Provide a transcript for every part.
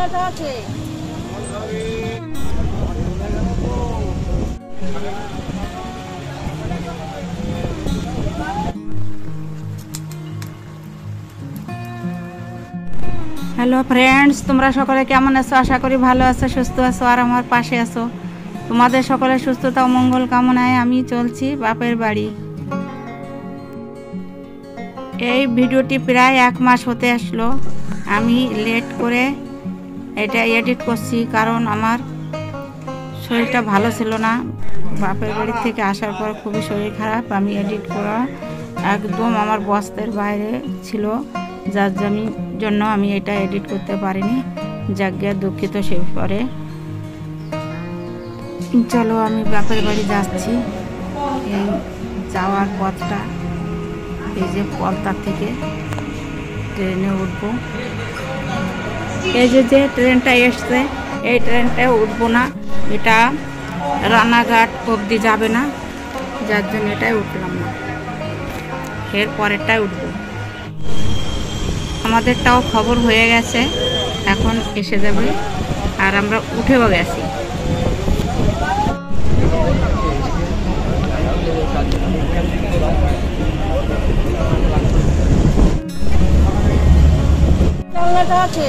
Hello friends, তোমরা সকলে কেমন আছো? আশা করি ভালো আছো, সুস্থ আছো আর আমার পাশে আছো। তোমাদের সকলের সুস্থতা ও মঙ্গল কামনায় আমি চলছি বাপের বাড়ি। এই ভিডিওটি প্রায় 1 মাস হতে আসলো। আমি লেট করে এটা এডিট করছি, কারণ আমার শরীরটা ভালো ছিল না। বাপের বাড়ি থেকে আসার পর খুবই শরীর খারাপ। আমি এডিট করা একদম আমার বস্তের বাইরে ছিল, যার জন্য আমি এটা এডিট করতে পারিনি। যাজ্ঞা দুঃখিত সে পরে। চলো আমি বাপের বাড়ি যাচ্ছি। এই যাওয়ার পথটা, এই যে কলতার থেকে ট্রেনে উঠবো। এই যে ট্রেনটা এসছে, এই ট্রেনটায় উঠবো না, এটা রানাঘাট অবধি যাবে না, যার জন্য এটাই উঠলাম না। এর পরেরটাই উঠবো। আমাদেরটাও খবর হয়ে গেছে, এখন এসে যাবে আর আমরা উঠেও গেছি। আছে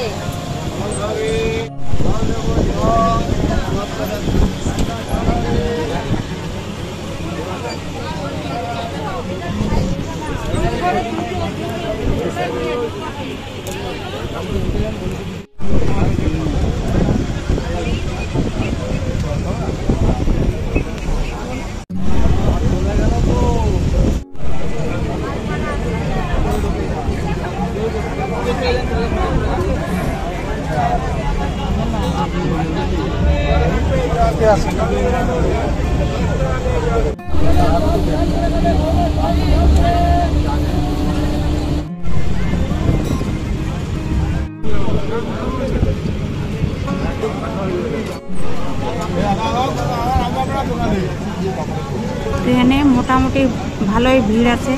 ট্রেনে মোটামুটি ভালোই ভিড় আছে।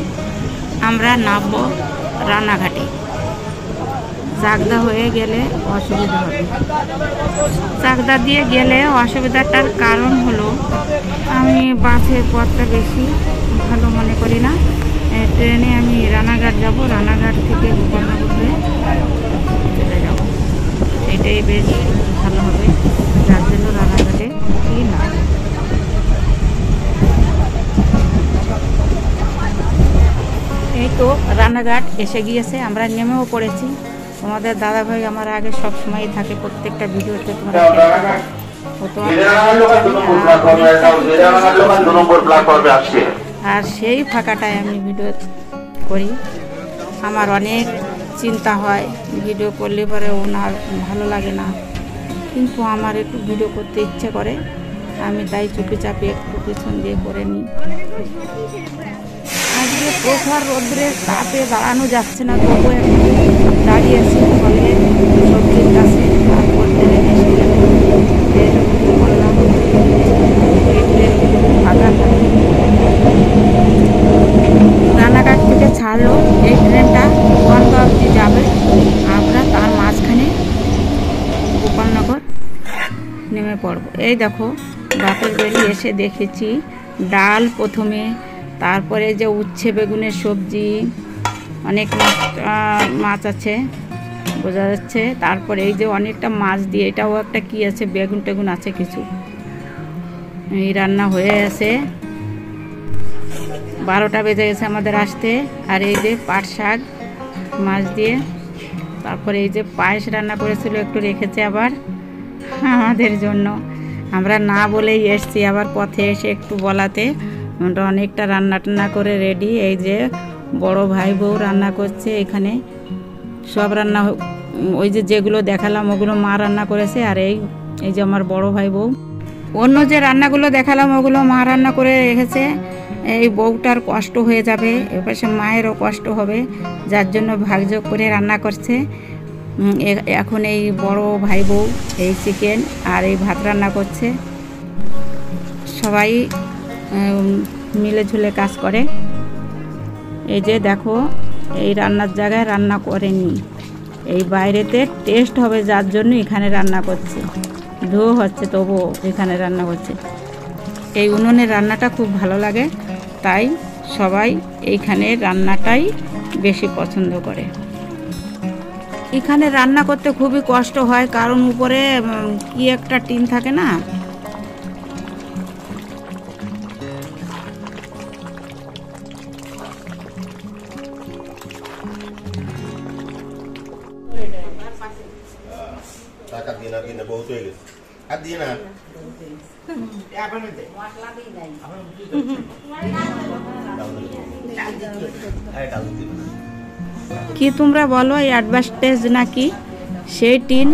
আমরা নামবো রানাঘাটে। চাকদা হয়ে গেলে অসুবিধা হবে। চাকদা দিয়ে গেলে অসুবিধাটার কারণ হলো, আমি বাসের পথটা বেশি ভালো মনে করি না। ট্রেনে আমি রানাঘাট যাব, রানাঘাট থেকে গোপালনগর হয়ে চলে যাব, এটাই বেশ ভালো হবে। যার জন্য রানাঘাটে কি না। এই তো রানাঘাট এসে গিয়েছে, আমরা নেমেও পড়েছি। তোমাদের দাদাভাই আমার আগে সব সময় থাকে, প্রত্যেকটা ভিডিওতে তোমরা আর সেই ফাঁকাটায় আমি ভিডিও করি। আমার অনেক চিন্তা হয়, ভিডিও করলে পরে ওনার ভালো লাগে না, কিন্তু আমার একটু ভিডিও করতে ইচ্ছে করে, আমি তাই চুপি চাপি একটু পিছন দিয়ে করে নিই। আজকে প্রখর রোদ্রের তাপে দাঁড়ানো যাচ্ছে না, তবু একটু দাঁড়িয়েছি ফলে সবজির কাছে। তারপর ট্রেনে এসে গেল, বললাম এই ট্রেন ফাঁকা থাকে। রানাঘাট থেকে ছাড়লো এই ট্রেনটা গঙ্গা অবধি যাবে, আমরা তার মাঝখানে গোপালনগর নেমে পড়বো। এই দেখো বাপের বাড়ি এসে দেখেছি ডাল প্রথমে, তারপরে যে উচ্ছে বেগুনের সবজি, অনেক মাছ আছে বোঝা যাচ্ছে। তারপরে এই যে অনেকটা মাছ দিয়ে, এটাও একটা কি আছে, বেগুন টেগুন আছে কিছু। এই রান্না হয়ে আছে, 12টা বেজে গেছে আমাদের আসতে। আর এই যে পাট শাক মাছ দিয়ে, তারপরে এই যে পায়েস রান্না করেছিল, একটু রেখেছে আবার আমাদের জন্য। আমরা না বলেই এসছি, আবার পথে এসে একটু বলাতে আমরা অনেকটা রান্না টান্না করে রেডি। এই যে বড় ভাই বউ রান্না করছে এখানে, সব রান্না ওই যে যেগুলো দেখালাম ওগুলো মা রান্না করেছে। আর এই যে আমার বড় ভাই বউ, অন্য যে রান্নাগুলো দেখালাম ওগুলো মা রান্না করে রেখেছে। এই বউটার কষ্ট হয়ে যাবে, এপাশে মায়েরও কষ্ট হবে, যার জন্য ভাগযোগ করে রান্না করছে। এখন এই বড় ভাই বউ এই চিকেন আর এই ভাত রান্না করছে। সবাই মিলে ঝুলে কাজ করে। এই যে দেখো এই রান্নার জায়গায় রান্না করেনি, এই বাইরেতে টেস্ট হবে যার জন্য এখানে রান্না করছে, ধোয়া হচ্ছে তবুও এখানে রান্না করছে। এই উনুনের রান্নাটা খুব ভালো লাগে, তাই সবাই এইখানে রান্নাটাই বেশি পছন্দ করে। এখানে রান্না করতে খুবই কষ্ট হয়, কারণ উপরে কি একটা টিন থাকে না, কি তোমরা বলো এই অ্যাডভান্টেজ নাকি? সেই টিন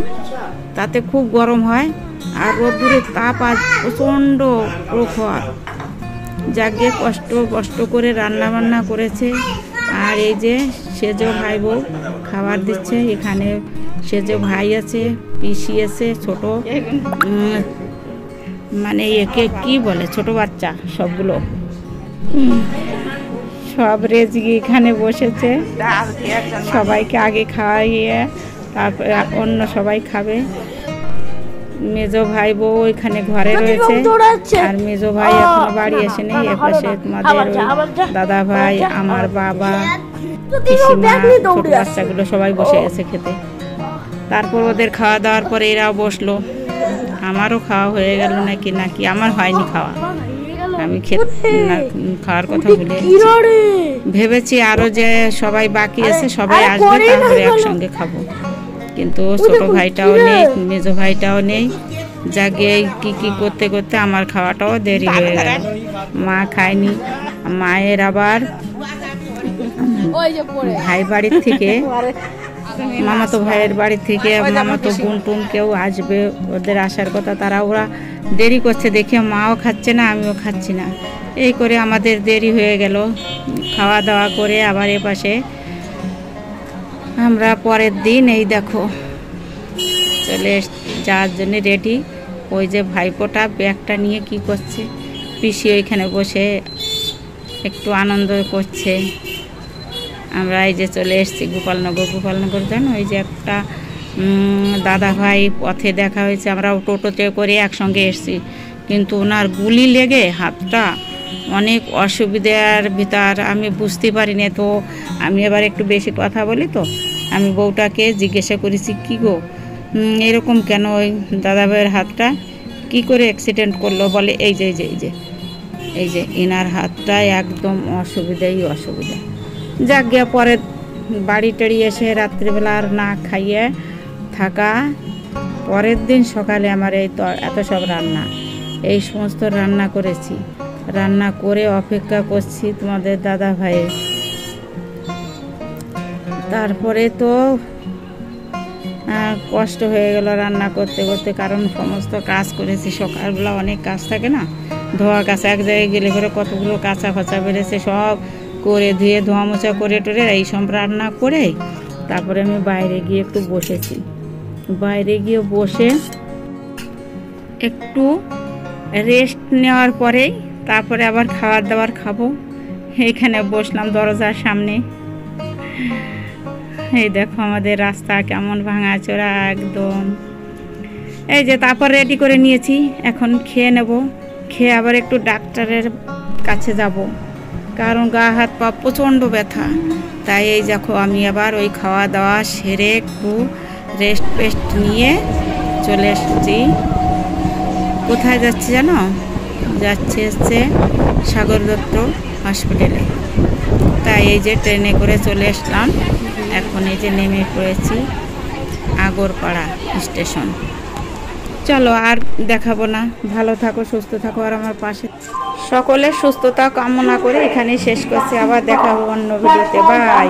তাতে খুব গরম হয়, আর রোদ্দুরের তাপ আজ প্রচণ্ড প্রখর। যাকে কষ্ট করে রান্না বান্না করেছে। আর এই যে সেজো ভাই বউ খাবার দিচ্ছে। এখানে সেজো ভাই আছে, পিসি আছে, ছোট মানে একে কি বলে ছোট বাচ্চা সবগুলো, সব রেজিকে এখানে বসেছে। সবাইকে আগে খাওয়াইয়ে তারপরে অন্য সবাই খাবে। মেজো ভাই বউ এখানে ঘরে রয়েছে, আর মেজো ভাই এখনো বাড়ি আসেনি। এপাশে তোমাদের দাদা ভাই, আমার বাবা, পিসিমা, ছোট বাচ্চাগুলো সবাই বসে গেছে খেতে। তারপর ওদের খাওয়া দাওয়ার পরে এরাও বসলো। আমারও খাওয়া হয়ে গেল নাকি আমার হয়নি খাওয়া, আমি খাওয়ার কথা বলে ভেবেছি আরো যে সবাই বাকি আছে সবাই আসবে, তারপরে একসঙ্গে খাবো। কিন্তু ছোট ভাইটাও নেই, মেজো ভাইটাও নেই। যাকে কি করতে করতে আমার খাওয়াটাও দেরি হয়ে গেল। মা খায়নি। মায়ের আবার ভাই বাড়ির থেকে, মামাতো ভাইয়ের বাড়ি থেকে মামাতো বোন টুন কেউ আসবে, ওদের আসার কথা। ওরা দেরি করছে দেখে মাও খাচ্ছে না, আমিও খাচ্ছি না। এই করে আমাদের দেরি হয়ে গেল। খাওয়া দাওয়া করে আবার এপাশে আমরা পরের দিন এই দেখো চলে যাওয়ার জন্য রেডি। ওই যে ভাইপোটা ব্যাগটা নিয়ে কি করছে, পিসি ওইখানে বসে একটু আনন্দ করছে। আমরা এই যে চলে এসেছি গোপালনগর জানো, ওই যে একটা দাদা ভাই পথে দেখা হয়েছে। আমরা টোটোতে করে একসঙ্গে এসেছি, কিন্তু ওনার গুলি লেগে হাতটা অনেক অসুবিধার ভিতর, আমি বুঝতে পারিনি। তো আমি এবার একটু বেশি কথা বলি, তো আমি বউটাকে জিজ্ঞাসা করেছি কি গো এরকম কেন, ওই দাদা ভাইয়ের হাতটা কি করে অ্যাক্সিডেন্ট করলো? বলে এই যে এনার হাতটা একদম অসুবিধা। যাক গিয়া পরে বাড়ি টাড়ি এসে রাত্রিবেলা আর না খাইয়ে থাকা। পরের দিন সকালে আমার এই তো এত সব রান্না, এই সমস্ত রান্না করেছি। রান্না করে অপেক্ষা করছি তোমাদের দাদা ভাইয়ের। তারপরে তো কষ্ট হয়ে গেল রান্না করতে করতে, কারণ সমস্ত কাজ করেছি। সকালবেলা অনেক কাজ থাকে না, ধোয়া কাঁচা, এক জায়গায় গেলে করে কতগুলো কাঁচা ফাঁচা বেড়েছে, সব করে ধুয়ে ধোয়া মোছা করে টোরে এই সব রান্না করে তারপরে আমি বাইরে গিয়ে একটু বসেছি। বাইরে গিয়ে বসে একটু রেস্ট নেওয়ার পরেই তারপরে আবার খাবার দাবার খাবো। এইখানে বসলাম দরজার সামনে। এই দেখো আমাদের রাস্তা কেমন ভাঙাচোরা একদম। এই যে তারপর রেডি করে নিয়েছি, এখন খেয়ে নেব। খেয়ে আবার একটু ডাক্তারের কাছে যাব, কারণ গা হাত পা প্রচণ্ড ব্যথা। তাই এই দেখো আমি আবার ওই খাওয়া দাওয়া সেরে একটু রেস্ট নিয়ে চলে এসেছি। কোথায় যাচ্ছি জানো? হচ্ছে সাগর দত্ত হসপিটালে। তাই এই যে ট্রেনে করে চলে আসলাম। এখন এই যে নেমে পড়েছি আগরপাড়া স্টেশন। চলো আর দেখাবো না, ভালো থাকো, সুস্থ থাকো, আর আমার পাশে সকলের সুস্থতা কামনা করে এখানেই শেষ করছি। আবার দেখাবো অন্য ভিডিওতে। বাই।